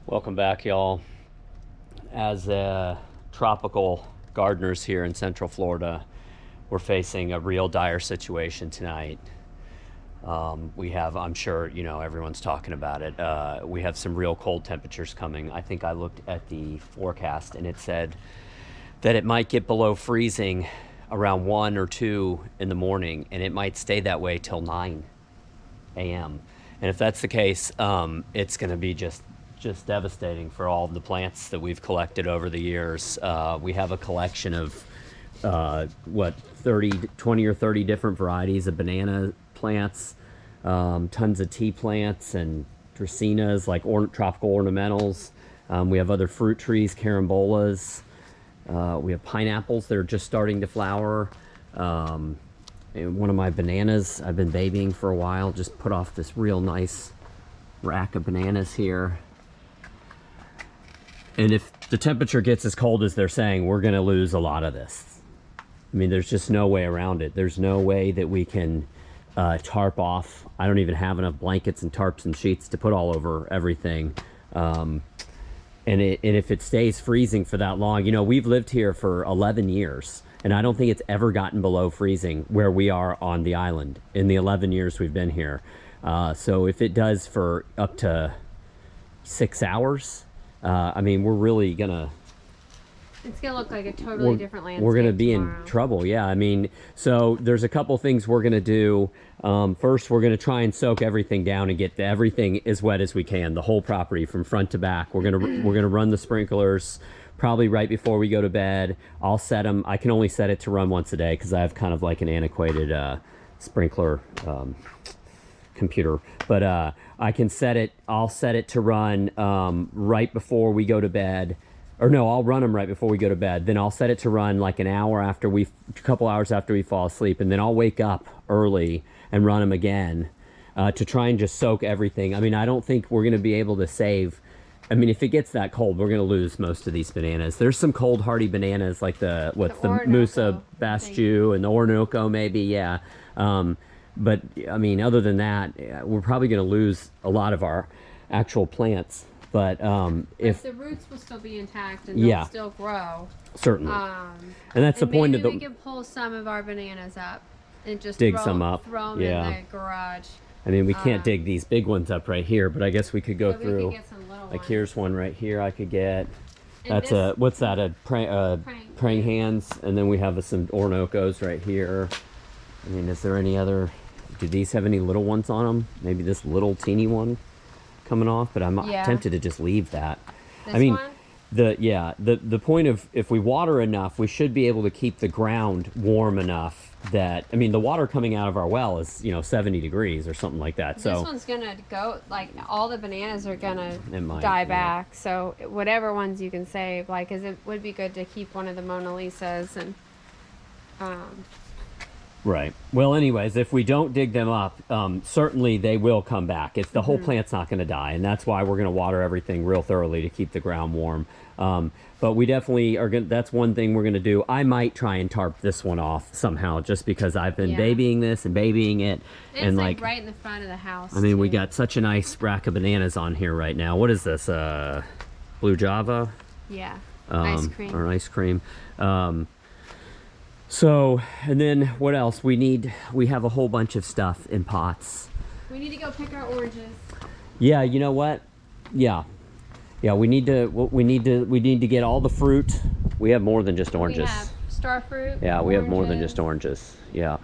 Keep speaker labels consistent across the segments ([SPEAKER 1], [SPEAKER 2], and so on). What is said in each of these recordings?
[SPEAKER 1] Welcome back, y'all. As tropical gardeners here in Central Florida, we're facing a real dire situation tonight. We have, I'm sure, you know, everyone's talking about it. We have some real cold temperatures coming. I think I looked at the forecast and it said that it might get below freezing around 1 or 2 in the morning, and it might stay that way till 9 a.m. And if that's the case, it's going to be just devastating for all of the plants that we've collected over the years. We have a collection of 20 or 30 different varieties of banana plants, tons of tea plants and dracaenas, like tropical ornamentals. We have other fruit trees, carambolas. We have pineapples that are just starting to flower. And one of my bananas I've been babying for a while just put off this real nice rack of bananas here. And if the temperature gets as cold as they're saying, we're going to lose a lot of this. I mean, there's just no way around it. There's no way that we can tarp off. I don't even have enough blankets and tarps and sheets to put all over everything. And if it stays freezing for that long, you know, we've lived here for 11 years. And I don't think it's ever gotten below freezing where we are on the island in the 11 years we've been here. So if it does for up to 6 hours, I mean, we're really gonna...
[SPEAKER 2] It's gonna look like a totally different landscape.
[SPEAKER 1] We're gonna be
[SPEAKER 2] tomorrow.
[SPEAKER 1] in trouble, yeah. I mean, so there's a couple things we're gonna do. First, we're gonna try and soak everything down and get everything as wet as we can, the whole property from front to back. We're gonna run the sprinklers probably right before we go to bed. I'll set them. I can only set it to run once a day because I have kind of like an antiquated sprinkler computer, but I can set it. I'll set it to run right before we go to bed. Or no, I'll run them right before we go to bed. Then I'll set it to run like a couple hours after we fall asleep, and then I'll wake up early and run them again to try and just soak everything. I mean, I don't think we're going to be able to save. I mean, if it gets that cold, we're going to lose most of these bananas. There's some cold hardy bananas like the Musa Bastiu and the Orinoco maybe, yeah. But I mean, other than that, we're probably going to lose a lot of our actual plants. But if
[SPEAKER 2] the roots will still be intact and they'll still grow.
[SPEAKER 1] Certainly. And that's the point of the...
[SPEAKER 2] Maybe we can pull some of our bananas up and just
[SPEAKER 1] dig some up.
[SPEAKER 2] Throw them in the garage.
[SPEAKER 1] I mean, we can't dig these big ones up right here, but I guess we could go through.
[SPEAKER 2] We could get some little
[SPEAKER 1] like
[SPEAKER 2] ones.
[SPEAKER 1] Here's one right here I could get.
[SPEAKER 2] And
[SPEAKER 1] That's a, what's that, a praying hands, and then we have some Orinoco's right here. I mean, is there any other, do these have any little ones on them? Maybe this little teeny one coming off, but I'm tempted to just leave that.
[SPEAKER 2] This
[SPEAKER 1] I mean,
[SPEAKER 2] one?
[SPEAKER 1] the point of, if we water enough, we should be able to keep the ground warm enough that, I mean, the water coming out of our well is, you know, 70 degrees or something like that. So
[SPEAKER 2] this one's gonna go, like, all the bananas are gonna die back. So whatever ones you can save, like, 'cause it would be good to keep one of the Mona Lisas and
[SPEAKER 1] Right. Well, anyways, if we don't dig them up, certainly they will come back. It's the whole plant's not going to die, and that's why we're going to water everything real thoroughly to keep the ground warm. But we definitely are going. That's one thing we're going to do. I might try and tarp this one off somehow, just because I've been babying this and babying it,
[SPEAKER 2] and like right in the front of the house.
[SPEAKER 1] I mean, we got such a nice rack of bananas on here right now. What is this? Blue Java?
[SPEAKER 2] Yeah. Ice cream.
[SPEAKER 1] Or ice cream. So, and then what else? We have a whole bunch of stuff in pots.
[SPEAKER 2] We need to go pick our oranges.
[SPEAKER 1] Yeah, you know what? Yeah, we need to get all the fruit. We have more than just oranges.
[SPEAKER 2] We have star fruit.
[SPEAKER 1] Yeah, we have more than just oranges. Yeah.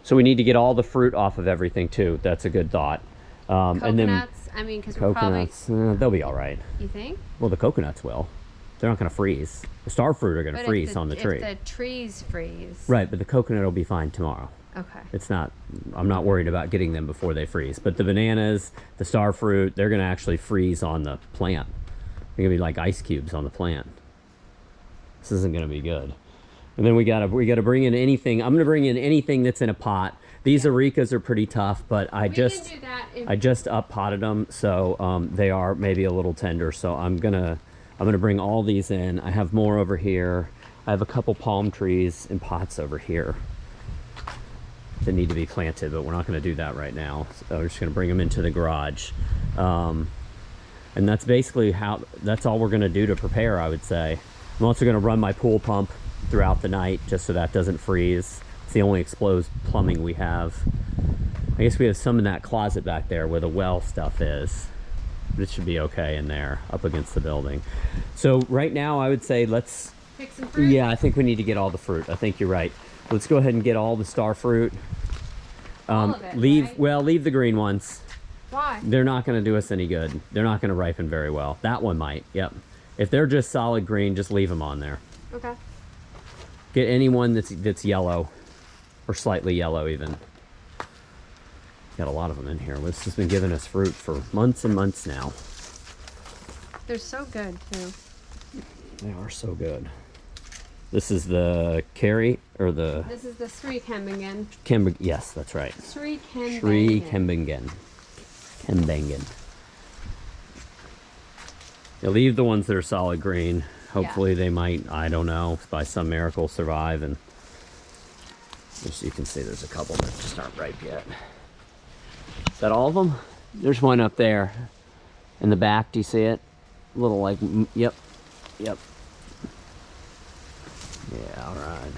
[SPEAKER 1] So we need to get all the fruit off of everything too. That's a good thought.
[SPEAKER 2] Coconuts,
[SPEAKER 1] and then
[SPEAKER 2] I mean, because we're probably...
[SPEAKER 1] they'll be all right.
[SPEAKER 2] You think?
[SPEAKER 1] Well, the coconuts will. They're not going to freeze. The star fruit are going to freeze on the tree.
[SPEAKER 2] If the trees freeze.
[SPEAKER 1] Right, but the coconut will be fine tomorrow.
[SPEAKER 2] Okay.
[SPEAKER 1] It's not, I'm not worried about getting them before they freeze. But the bananas, the star fruit, they're going to actually freeze on the plant. They're going to be like ice cubes on the plant. This isn't going to be good. And then we got to bring in anything. I'm going to bring in anything that's in a pot. These Auricas are pretty tough, but I just up potted them, so they are maybe a little tender. So I'm gonna bring all these in. I have more over here. I have a couple palm trees in pots over here that need to be planted, but we're not going to do that right now. So we're just going to bring them into the garage. And that's basically that's all we're going to do to prepare, I would say. I'm also going to run my pool pump throughout the night just so that doesn't freeze. It's the only exposed plumbing we have. I guess we have some in that closet back there where the well stuff is. But it should be okay in there, up against the building. So right now, I would say let's...
[SPEAKER 2] Pick some fruit?
[SPEAKER 1] Yeah, I think we need to get all the fruit. I think you're right. Let's go ahead and get all the star fruit.
[SPEAKER 2] All of it, right?
[SPEAKER 1] Well, leave the green ones.
[SPEAKER 2] Why?
[SPEAKER 1] They're not going to do us any good. They're not going to ripen very well. That one might, yep. If they're just solid green, just leave them on there.
[SPEAKER 2] Okay.
[SPEAKER 1] Get anyone that's yellow, or slightly yellow even. Got a lot of them in here. This has been giving us fruit for months and months now.
[SPEAKER 2] They're so good too.
[SPEAKER 1] They are so good. This is the Kerry, or the...
[SPEAKER 2] This is the Sri Kembangan.
[SPEAKER 1] Yes, that's right.
[SPEAKER 2] Sri Kembangan.
[SPEAKER 1] Sri Kembangan. Kembangan. Yeah, leave the ones that are solid green. Hopefully they might, I don't know, by some miracle survive. And as you can see, there's a couple that just aren't ripe yet. Is that all of them? There's one up there in the back. Do you see it? A little like, yep. Yeah, all right.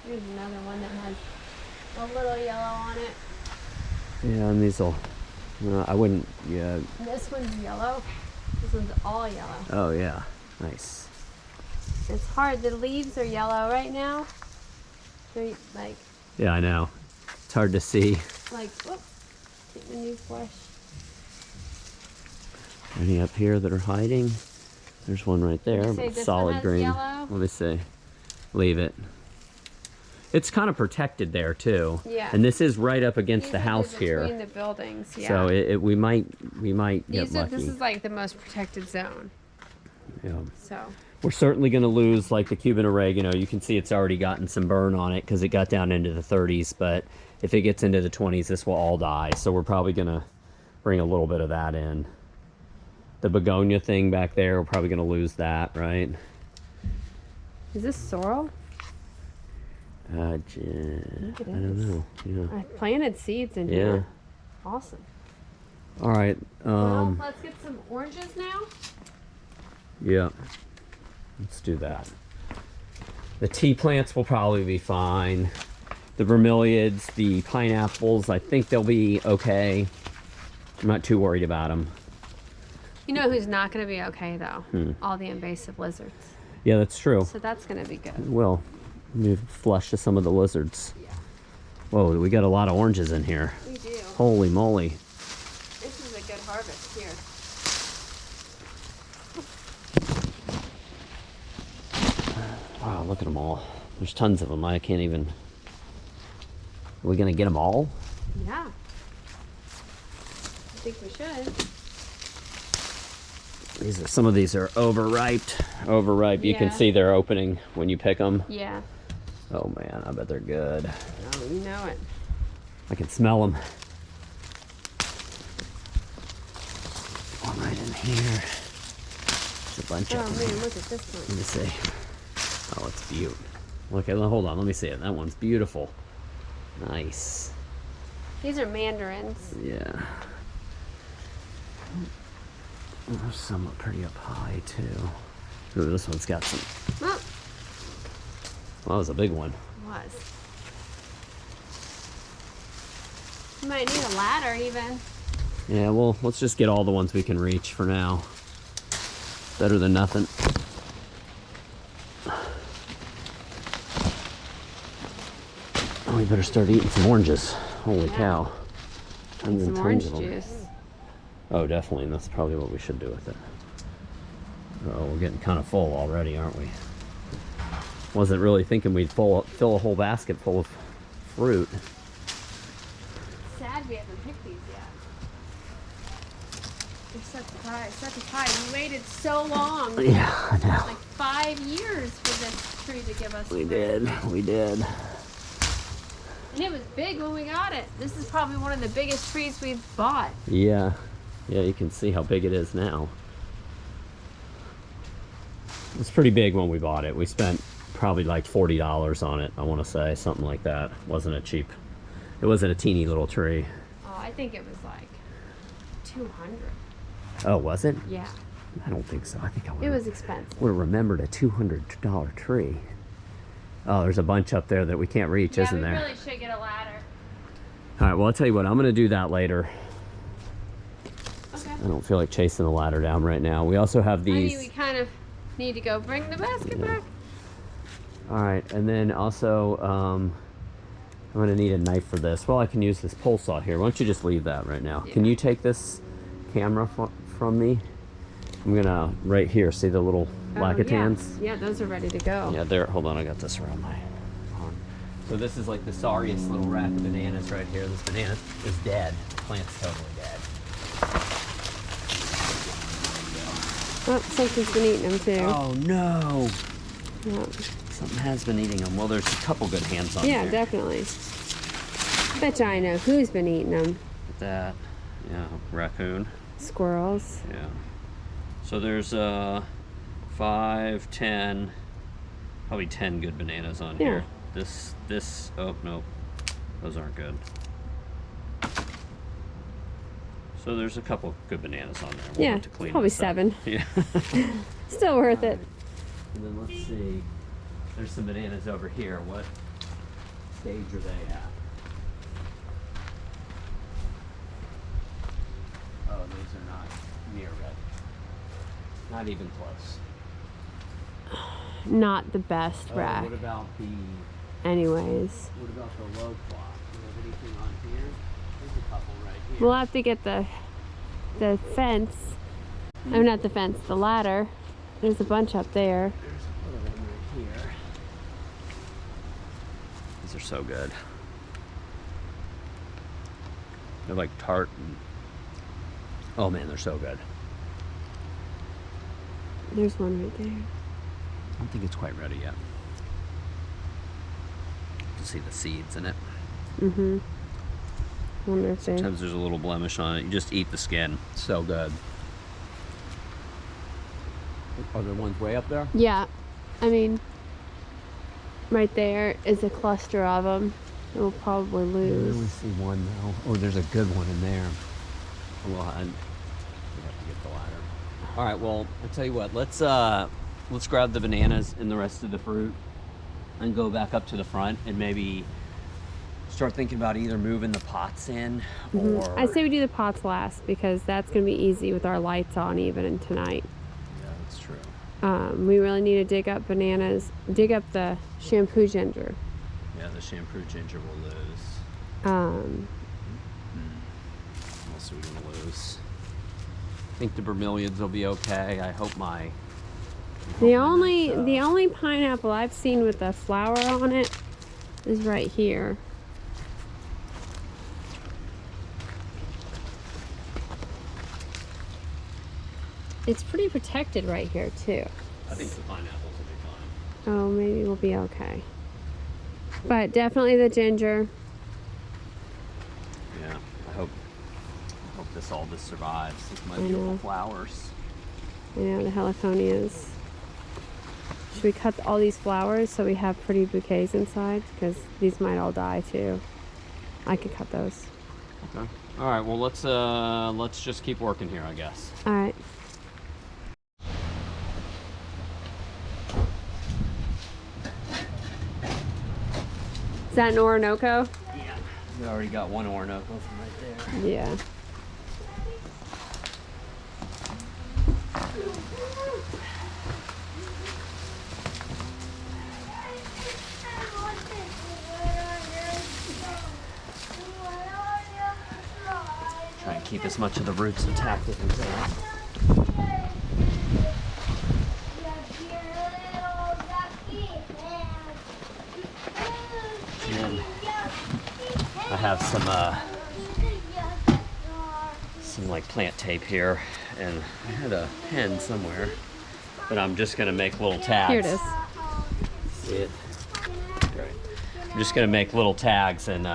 [SPEAKER 2] Here's another one that has a little yellow on it.
[SPEAKER 1] Yeah, and these will, I wouldn't, yeah.
[SPEAKER 2] This one's yellow. This one's all yellow.
[SPEAKER 1] Oh, yeah. Nice.
[SPEAKER 2] It's hard. The leaves are yellow right now. They're like...
[SPEAKER 1] Yeah, I know. It's hard to see.
[SPEAKER 2] Like, whoop. Get the new flesh.
[SPEAKER 1] Any up here that are hiding? There's one right there,
[SPEAKER 2] You say
[SPEAKER 1] but
[SPEAKER 2] this
[SPEAKER 1] solid
[SPEAKER 2] one has
[SPEAKER 1] green.
[SPEAKER 2] yellow?
[SPEAKER 1] Let me see. Leave it. It's kind of protected there too.
[SPEAKER 2] Yeah.
[SPEAKER 1] And this is right up against
[SPEAKER 2] These
[SPEAKER 1] the
[SPEAKER 2] are
[SPEAKER 1] house here.
[SPEAKER 2] between the buildings, yeah.
[SPEAKER 1] So we might get lucky.
[SPEAKER 2] This is like the most protected zone.
[SPEAKER 1] Yeah.
[SPEAKER 2] So.
[SPEAKER 1] We're certainly going to lose like the Cuban oregano. You can see it's already gotten some burn on it because it got down into the 30s. But if it gets into the 20s, this will all die. So we're probably going to bring a little bit of that in. The begonia thing back there, we're probably going to lose that, right?
[SPEAKER 2] Is this sorrel?
[SPEAKER 1] I don't know. Yeah.
[SPEAKER 2] I planted seeds in here. Awesome.
[SPEAKER 1] All right.
[SPEAKER 2] Well, let's get some oranges now.
[SPEAKER 1] Yeah. Let's do that. The tea plants will probably be fine. The bromeliads, the pineapples, I think they'll be okay. I'm not too worried about them.
[SPEAKER 2] You know who's not going to be okay, though? All the invasive lizards.
[SPEAKER 1] Yeah, that's true.
[SPEAKER 2] So that's going to be good.
[SPEAKER 1] Well, we've flushed to some of the lizards.
[SPEAKER 2] Yeah.
[SPEAKER 1] Whoa, we got a lot of oranges in here.
[SPEAKER 2] We do.
[SPEAKER 1] Holy moly.
[SPEAKER 2] This is a good harvest here.
[SPEAKER 1] Wow, look at them all. There's tons of them. I can't even... Are we going to get them all?
[SPEAKER 2] Yeah. I think we should.
[SPEAKER 1] Some of these are overripe. You can
[SPEAKER 2] Yeah.
[SPEAKER 1] see they're opening when you pick them.
[SPEAKER 2] Yeah.
[SPEAKER 1] Oh man, I bet they're good.
[SPEAKER 2] Oh, you know it.
[SPEAKER 1] I can smell them. One right in here. There's a bunch
[SPEAKER 2] Oh
[SPEAKER 1] of them.
[SPEAKER 2] man, look at this
[SPEAKER 1] Let
[SPEAKER 2] one.
[SPEAKER 1] me see. Oh, it's beautiful. Okay, hold on. Let me see it. That one's beautiful. Nice.
[SPEAKER 2] These are mandarins.
[SPEAKER 1] Yeah. There's some up pretty up high too. Ooh, this one's got some.
[SPEAKER 2] Oh,
[SPEAKER 1] Well, that was a big one.
[SPEAKER 2] it was. You might need a ladder even.
[SPEAKER 1] Yeah, well, let's just get all the ones we can reach for now. Better than nothing. Oh, we better start eating some oranges. Holy cow. Tons and
[SPEAKER 2] Some
[SPEAKER 1] tons
[SPEAKER 2] orange
[SPEAKER 1] of them.
[SPEAKER 2] juice.
[SPEAKER 1] Oh, definitely, and that's probably what we should do with it. Oh, we're getting kind of full already, aren't we? Wasn't really thinking we'd fill a whole basket full of fruit.
[SPEAKER 2] Sad we haven't picked these yet. You're such a pride. We waited so long.
[SPEAKER 1] Yeah, I know.
[SPEAKER 2] Like 5 years for this tree to give us
[SPEAKER 1] We
[SPEAKER 2] fruit.
[SPEAKER 1] did.
[SPEAKER 2] And it was big when we got it. This is probably one of the biggest trees we've bought.
[SPEAKER 1] Yeah, you can see how big it is now. It's pretty big when we bought it. We spent probably like $40 on it, I want to say, something like that. Wasn't a cheap. It wasn't a teeny little tree.
[SPEAKER 2] Oh, I think it was like 200.
[SPEAKER 1] Oh, was it?
[SPEAKER 2] Yeah.
[SPEAKER 1] I don't think so. I think I would.
[SPEAKER 2] It was expensive.
[SPEAKER 1] Would have remembered a $200 tree. Oh, there's a bunch up there that we can't reach, isn't there?
[SPEAKER 2] Yeah, we really should get a ladder.
[SPEAKER 1] All right, well, I'll tell you what, I'm going to do that later.
[SPEAKER 2] Okay.
[SPEAKER 1] I don't feel like chasing the ladder down right now. We also have these.
[SPEAKER 2] I mean, we kind of need to go bring the basket back.
[SPEAKER 1] All right, and then also, I'm going to need a knife for this. Well, I can use this pole saw here. Why don't you just leave that right now?
[SPEAKER 2] Yeah.
[SPEAKER 1] Can you take this camera from me? I'm going to, right here, see the little Lacatans?
[SPEAKER 2] Yeah, those are ready to go.
[SPEAKER 1] Yeah, there. Hold on, I got this around my arm. So this is like the sorriest little rack of bananas right here. This banana is dead. The plant's totally dead.
[SPEAKER 2] Oh, something's been eating them too.
[SPEAKER 1] Oh no!
[SPEAKER 2] Yeah,
[SPEAKER 1] Something has been eating them. Well, there's a couple good hands on
[SPEAKER 2] yeah,
[SPEAKER 1] there.
[SPEAKER 2] definitely. Bet you I know who's been eating them.
[SPEAKER 1] That, yeah, raccoon.
[SPEAKER 2] Squirrels.
[SPEAKER 1] Yeah. So there's 5, 10, probably 10 good bananas on here. This, oh no, those aren't good. So there's a couple good bananas on there. We'll
[SPEAKER 2] Yeah,
[SPEAKER 1] have to clean
[SPEAKER 2] probably
[SPEAKER 1] this up.
[SPEAKER 2] 7.
[SPEAKER 1] Yeah.
[SPEAKER 2] Still worth it.
[SPEAKER 1] And then let's see, there's some bananas over here. What stage are they at? Oh, those are not near ready. Not even close.
[SPEAKER 2] Not the best rack.
[SPEAKER 1] What about the
[SPEAKER 2] Anyways.
[SPEAKER 1] What about the low clock? Do you have anything on here? There's a couple right here.
[SPEAKER 2] We'll have to get the fence. I mean, not the fence, the ladder. There's a bunch up there.
[SPEAKER 1] There's a little one right here. These are so good. They're like tart. Oh man, they're so good.
[SPEAKER 2] There's one right there.
[SPEAKER 1] I don't think it's quite ready yet. You can see the seeds in it.
[SPEAKER 2] Mm-hmm. Wonder if they...
[SPEAKER 1] Sometimes there's a little blemish on it. You just eat the skin. So good. Are there ones way up there?
[SPEAKER 2] Yeah. I mean, right there is a cluster of them. We'll probably
[SPEAKER 1] I
[SPEAKER 2] lose.
[SPEAKER 1] only see one now. Oh, there's a good one in there. Well, we have to get the ladder. All right. Well, I'll tell you what. Let's grab the bananas and the rest of the fruit, and go back up to the front and maybe start thinking about either moving the pots in or.
[SPEAKER 2] I say we do the pots last because that's going to be easy with our lights on even tonight.
[SPEAKER 1] Yeah, that's true.
[SPEAKER 2] We really need to dig up bananas, dig up the shampoo ginger.
[SPEAKER 1] Yeah, the shampoo ginger will lose. What else are we gonna lose? I think the bromeliads will be okay. I hope my.
[SPEAKER 2] The only pineapple I've seen with a flower on it is right here. It's pretty protected right here too.
[SPEAKER 1] I think the pineapples will be fine.
[SPEAKER 2] Oh, maybe we'll be okay. But definitely the ginger.
[SPEAKER 1] Yeah, I hope this all just survives. These my
[SPEAKER 2] I
[SPEAKER 1] beautiful
[SPEAKER 2] know.
[SPEAKER 1] flowers.
[SPEAKER 2] You know, the heliconias. Should we cut all these flowers so we have pretty bouquets inside? Because these might all die too. I could cut those.
[SPEAKER 1] Okay. All right. Well, let's just keep working here, I guess.
[SPEAKER 2] All right. Is that an Orinoco?
[SPEAKER 1] Yeah. We already got one Orinoco from right there.
[SPEAKER 2] Yeah.
[SPEAKER 1] Try and keep as much of the roots intact as we can. And I have some like plant tape here, and I had a pen somewhere, but I'm just gonna make little tags.
[SPEAKER 2] Here it is.
[SPEAKER 1] See it? Great. I'm just gonna make little tags and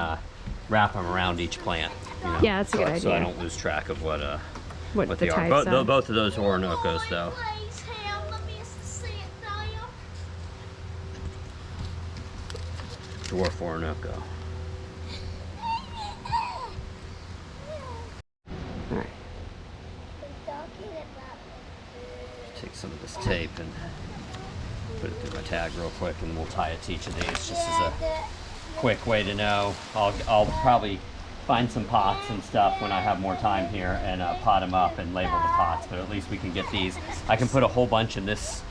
[SPEAKER 1] wrap them around each plant. You know,
[SPEAKER 2] Yeah, that's a good idea.
[SPEAKER 1] So I don't lose track of what
[SPEAKER 2] What the
[SPEAKER 1] they are.
[SPEAKER 2] types are.
[SPEAKER 1] Both of those Orinoco's, though. Dwarf Orinoco.
[SPEAKER 2] All right.
[SPEAKER 1] Take some of this tape and put it through my tag real quick, and we'll tie it to each of these just as a quick way to know. I'll probably find some pots and stuff when I have more time here and pot them up and label the pots, but at least we can get these. I can put a whole bunch in this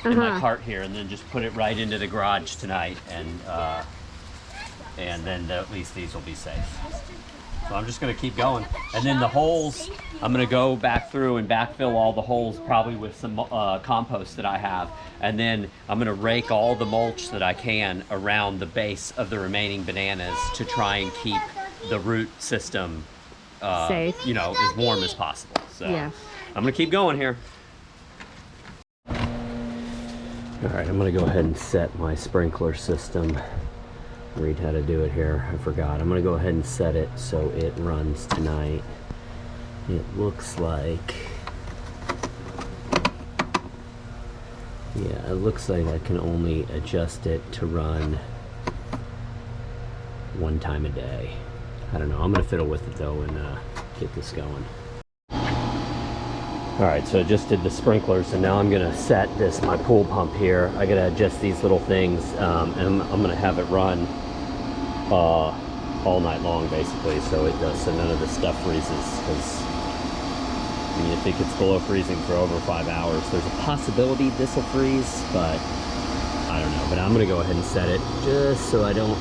[SPEAKER 1] in my cart here and then just put it right into the garage tonight, and then at least these will be safe. So I'm just gonna keep going. And then the holes, I'm gonna go back through and backfill all the holes, probably with some compost that I have. And then I'm gonna rake all the mulch that I can around the base of the remaining bananas to try and keep the root system
[SPEAKER 2] safe,
[SPEAKER 1] you know, as warm as possible. So
[SPEAKER 2] yeah.
[SPEAKER 1] I'm gonna keep going here. All right, I'm gonna go ahead and set my sprinkler system. Read how to do it here. I forgot. I'm gonna go ahead and set it so it runs tonight. It looks like, yeah, it looks like I can only adjust it to run one time a day. I don't know. I'm gonna fiddle with it though and get this going. All right, so I just did the sprinklers, and now I'm gonna set my pool pump here. I gotta adjust these little things, and I'm gonna have it run all night long, basically, so none of this stuff freezes. Because I mean, if it gets below freezing for over 5 hours, there's a possibility this will freeze, but I don't know. But I'm gonna go ahead and set it just so I don't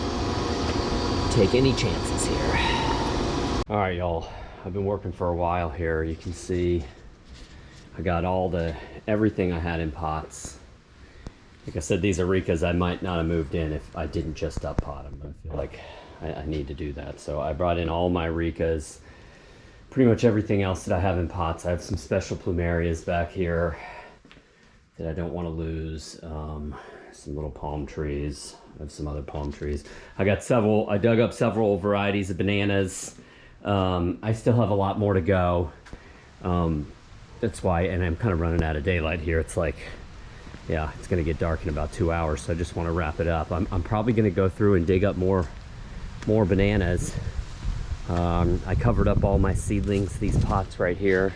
[SPEAKER 1] take any chances here. All right, y'all. I've been working for a while here. You can see I got everything I had in pots. Like I said, these Auricas I might not have moved in if I didn't just up pot them. I feel like I need to do that. So I brought in all my Auricas, pretty much everything else that I have in pots. I have some special plumerias back here that I don't want to lose. Some little palm trees. I have some other palm trees. I dug up several varieties of bananas. I still have a lot more to go. That's why, and I'm kind of running out of daylight here. It's like, yeah, it's gonna get dark in about 2 hours, so I just want to wrap it up. I'm probably gonna go through and dig up more bananas. I covered up all my seedlings, these pots right here.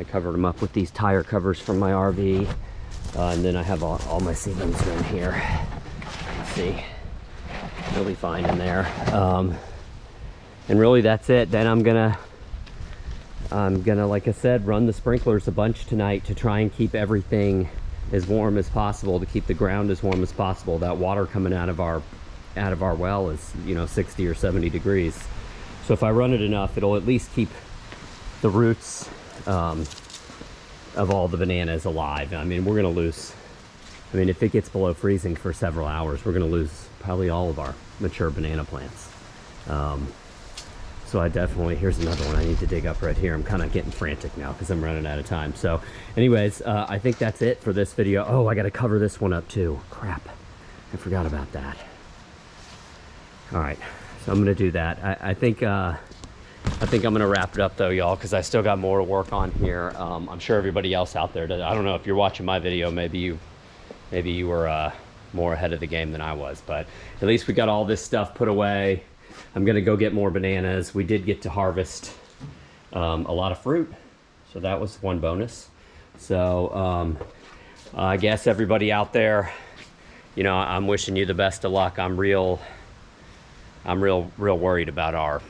[SPEAKER 1] I covered them up with these tire covers from my RV, and then I have all my seedlings in here. Let's see, they'll be fine in there. And really, that's it. Then I'm gonna, like I said, run the sprinklers a bunch tonight to try and keep everything as warm as possible, to keep the ground as warm as possible. That water coming out of our well is, you know, 60 or 70 degrees. So if I run it enough, it'll at least keep the roots of all the bananas alive. I mean, we're gonna lose, I mean, if it gets below freezing for several hours, we're gonna lose probably all of our mature banana plants. So I definitely, here's another one I need to dig up right here. I'm kind of getting frantic now because I'm running out of time. So anyways, I think that's it for this video. Oh, I got to cover this one up too. Crap, I forgot about that. All right, so I'm gonna do that. I think I'm gonna wrap it up though, y'all, because I still got more to work on here. I'm sure everybody else out there does. I don't know if you're watching my video, maybe you were more ahead of the game than I was, but at least we got all this stuff put away. I'm gonna go get more bananas. We did get to harvest a lot of fruit, so that was one bonus. So I guess everybody out there, you know, I'm wishing you the best of luck. I'm real worried about our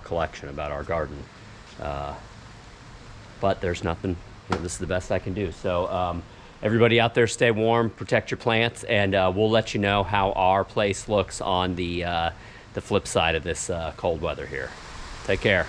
[SPEAKER 1] collection, about our garden. But there's nothing, you know, this is the best I can do. So everybody out there, stay warm, protect your plants, and we'll let you know how our place looks on the flip side of this cold weather here. Take care.